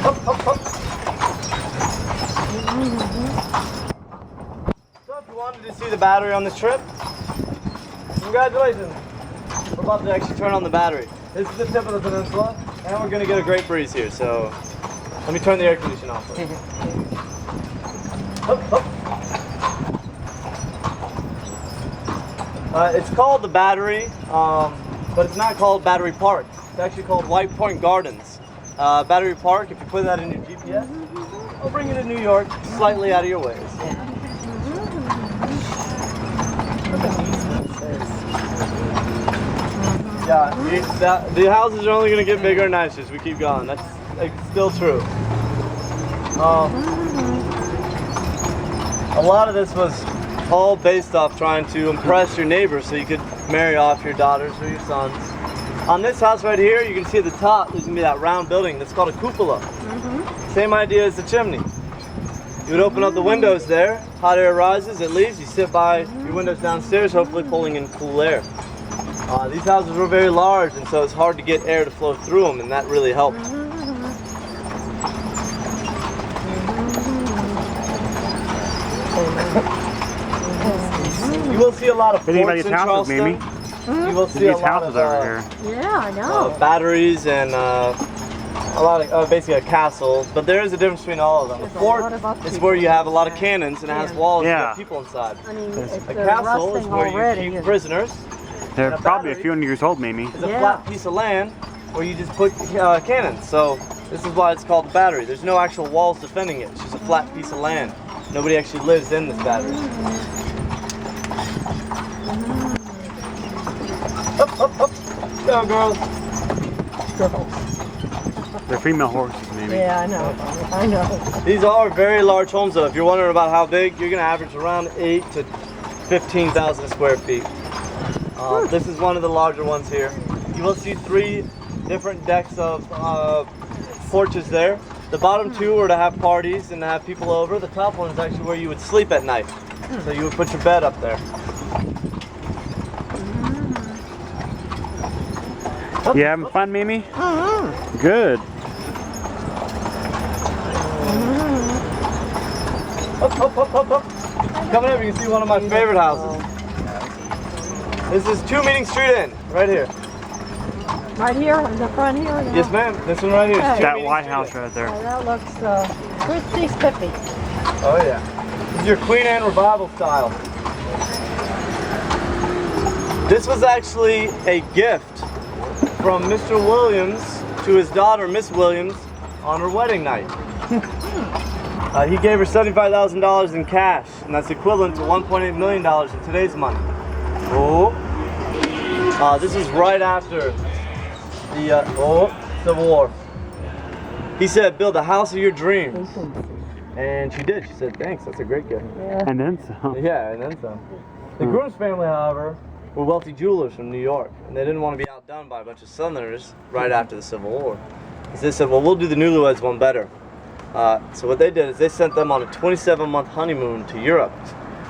Up, up, up. So if you wanted to see the battery on this trip, congratulations. We're about to actually turn on the battery. This is the tip of the peninsula, and we're going to get a great breeze here, so let me turn the air conditioning off first. Up, up. It's called the Battery, but it's not called Battery Park. It's actually called White Point Gardens. Battery Park, if you put that in your GPS, I'll bring you to New York, slightly out of your ways. Yeah, the houses are only going to get bigger and nicer as we keep going. That's still true. A lot of this was all based off trying to impress your neighbors so you could marry off your daughters or your sons. On this house right here, you can see at the top, there's going to be that round building that's called a cupola. Same idea as the chimney. You would open up the windows there, hot air rises, it leaves, you sit by your windows downstairs, hopefully pulling in cool air. These houses were very large, and so it's hard to get air to flow through them, and that really helped. You will see a lot of porches in Charleston. You will see a lot of yeah, I know. Batteries and a lot of basically a castle, but there is a difference between all of them. A fort is where you have a lot of cannons and it has walls and you have people inside. I mean, a castle is where you keep prisoners. They're probably a few hundred years old, maybe. It's a flat piece of land where you just put cannons. So this is why it's called the Battery. There's no actual walls defending it. It's just a flat piece of land. Nobody actually lives in this battery. Up, up, up. Go, girls. They're female horses, maybe. Yeah, I know. These are very large homes, though. If you're wondering about how big, you're going to average around 8,000 to 15,000 square feet. This is one of the larger ones here. You will see 3 different decks of porches there. The bottom 2 are to have parties and to have people over. The top one is actually where you would sleep at night. So you would put your bed up there. You having fun, Mimi? Good. Up, up, up, up, up. Coming up, you can see one of my favorite houses. This is 2 Meeting Street Inn, right here. Right here, in the front here? No. Yes, ma'am. This one right here. Okay. That White House right there. Oh, that looks pretty spiffy. Oh, yeah. This is your Queen Anne Revival style. This was actually a gift from Mr. Williams to his daughter, Miss Williams, on her wedding night. He gave her $75,000 in cash, and that's equivalent to $1.8 million in today's money. Oh, this is right after the Civil War. He said, "Build the house of your dreams," and she did. She said, "Thanks, that's a great gift." Yeah. And then some. Yeah, and then some. The groom's family, however, were wealthy jewelers from New York, and they didn't want to be outdone by a bunch of Southerners right after the Civil War. So they said, "Well, we'll do the newlyweds one better." So what they did is they sent them on a 27-month honeymoon to Europe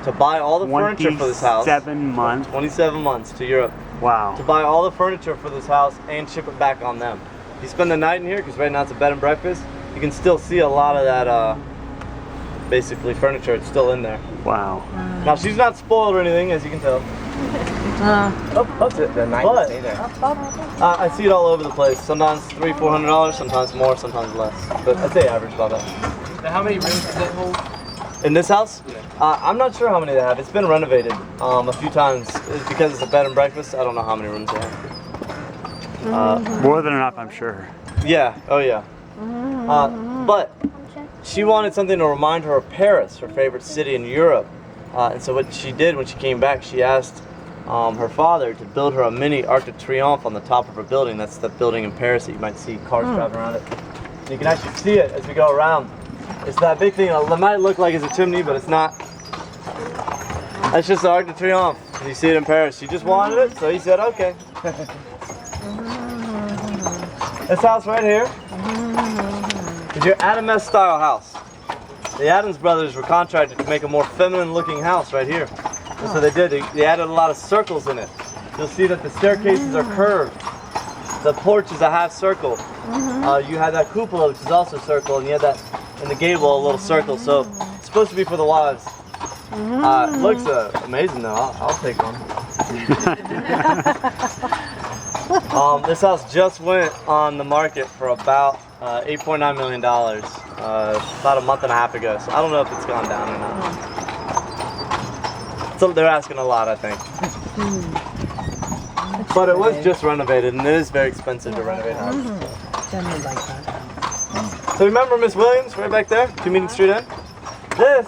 to buy all the furniture for this house. 27 months? 27 months to Europe. Wow. To buy all the furniture for this house and ship it back on them. If you spend the night in here, because right now it's a bed and breakfast, you can still see a lot of that basically furniture. It's still in there. Wow. Now she's not spoiled or anything, as you can tell. That's it. The night to stay there. I see it all over the place. Sometimes $300-400, sometimes more, sometimes less. But I'd say average about that. Now, how many rooms does it hold? In this house? I'm not sure how many they have. It's been renovated a few times. It's because it's a bed and breakfast. I don't know how many rooms they have. More than enough, I'm sure. Yeah. Oh yeah. But she wanted something to remind her of Paris, her favorite city in Europe. And so what she did when she came back, she asked her father to build her a mini Arc de Triomphe on the top of her building. That's the building in Paris that you might see cars driving around it. And you can actually see it as we go around. It's that big thing. It might look like it's a chimney, but it's not. That's just the Arc de Triomphe. You see it in Paris. She just wanted it, so he said, okay. This house right here is your Adams style house. The Adams brothers were contracted to make a more feminine looking house right here. And so they did. They added a lot of circles in it. you'll see that the staircases are curved. The porch is a half circle. You have that cupola, which is also circle, and you have that in the gable, a little circle. So it's supposed to be for the wives. It looks amazing though. I'll take one. This house just went on the market for about $8.9 million about a month and a half ago. So I don't know if it's gone down or not. So they're asking a lot, I think. But it was just renovated, and it is very expensive to renovate houses. So remember Miss Williams right back there, 2 Meeting Street Inn? This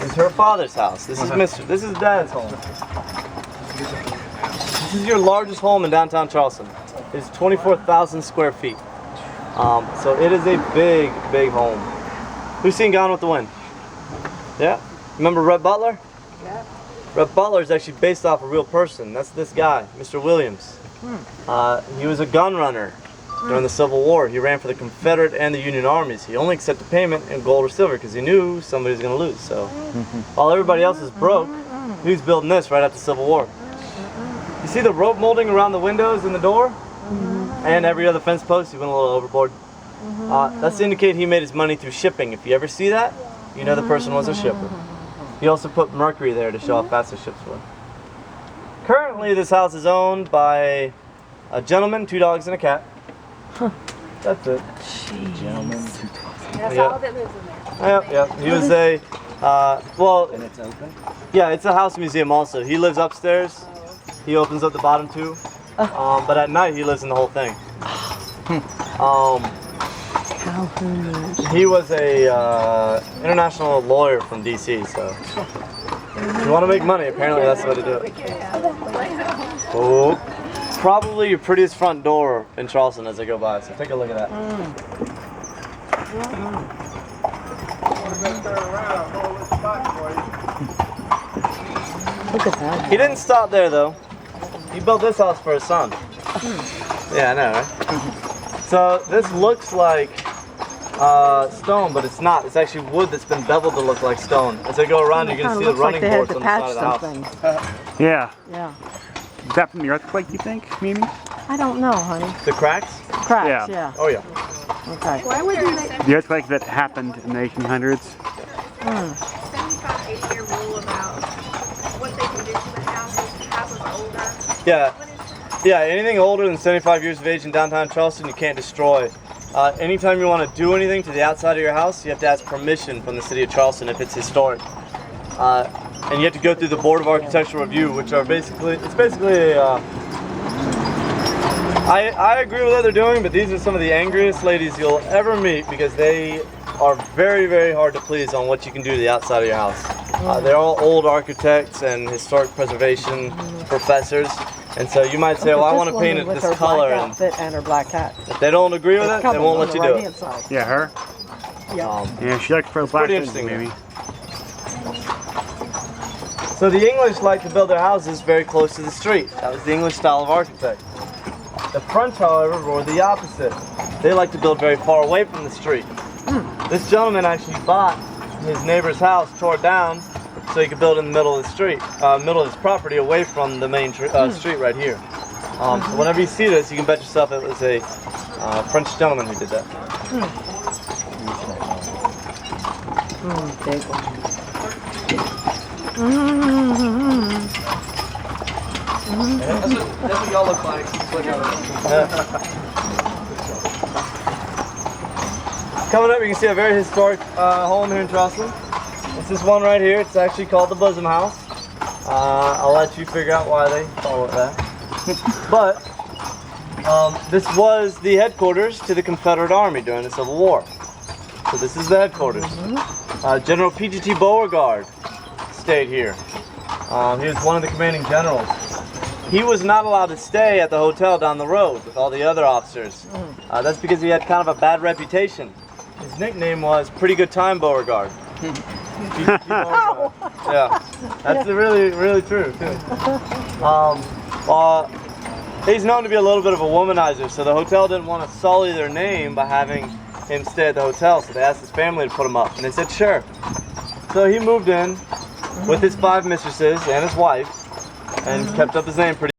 is her father's house. This is This is Dad's home. This is your largest home in downtown Charleston. It's 24,000 square feet. So it is a big, big home. Who's seen Gone with the Wind? Yeah? Remember Rhett Butler? Yeah. Rhett Butler is actually based off a real person. That's this guy, Mr. Williams. He was a gun runner during the Civil War. He ran for the Confederate and the Union armies. He only accepted payment in gold or silver because he knew somebody was going to lose. So while everybody else is broke, he was building this right after the Civil War. You see the rope molding around the windows and the door? And every other fence post, he went a little overboard. That's to indicate he made his money through shipping. If you ever see that, you know the person was a shipper. He also put mercury there to show how fast the ships were. Currently, this house is owned by a gentleman, 2 dogs, and a cat. That's it. Gentlemen, 2 dogs. That's all that lives in there. Yep. He was a, well, And it's open? yeah, it's a house museum also. He lives upstairs. He opens up the bottom 2. But at night, he lives in the whole thing. He was a international lawyer from DC, so if you want to make money, apparently that's the way to do it. Oh, probably your prettiest front door in Charleston as I go by, so take a look at that. Look at that. He didn't stop there though. He built this house for his son. Yeah, I know, right? So this looks like stone, but it's not. It's actually wood that's been beveled to look like stone. As I go around, you're going to see the running boards on the side of the house. Yeah. Yeah. Is that from the earthquake, you think, Mimi? I don't know, honey. The cracks? Cracks, Yeah. yeah. Oh yeah. Okay. Why would you make The earthquake that happened in the 1800s? 75, 80-year rule about what they can do to the house if the house is older? Yeah. What is that? Yeah, anything older than 75 years of age in downtown Charleston, you can't destroy. Anytime you want to do anything to the outside of your house, you have to ask permission from the city of Charleston if it's historic. And you have to go through the Board of Architectural Review, which are basically, it's basically a, I agree with what they're doing, but these are some of the angriest ladies you'll ever meet because they are very, very hard to please on what you can do to the outside of your house. They're all old architects and historic preservation professors. And so you might say, well, I want to paint it this color. Black outfit and her black hat. If they don't agree with it, they won't let you do it. Yeah, her? Yeah. Yeah, she likes to wear black pretty things, interesting, Mimi. So the English like to build their houses very close to the street. That was the English style of architecture. The French, however, were the opposite. They like to build very far away from the street. This gentleman actually bought his neighbor's house, tore it down, so he could build in the middle of the street, middle of his property, away from the main street right here. So whenever you see this, you can bet yourself it was a French gentleman who did that. Big one. That's what y'all look like. Coming up, you can see a very historic home here in Charleston. It's this one right here. It's actually called the Bosom House. I'll let you figure out why they call it that. But this was the headquarters to the Confederate Army during the Civil War. So this is the headquarters. General P.G.T. Beauregard stayed here. He was one of the commanding generals. He was not allowed to stay at the hotel down the road with all the other officers. That's because he had kind of a bad reputation. His nickname was Pretty Good Time Beauregard. Yeah, that's really, really true too. He's known to be a little bit of a womanizer, so the hotel didn't want to sully their name by having him stay at the hotel, so they asked his family to put him up, and they said sure. So he moved in with his 5 mistresses and his wife, and kept up his name pretty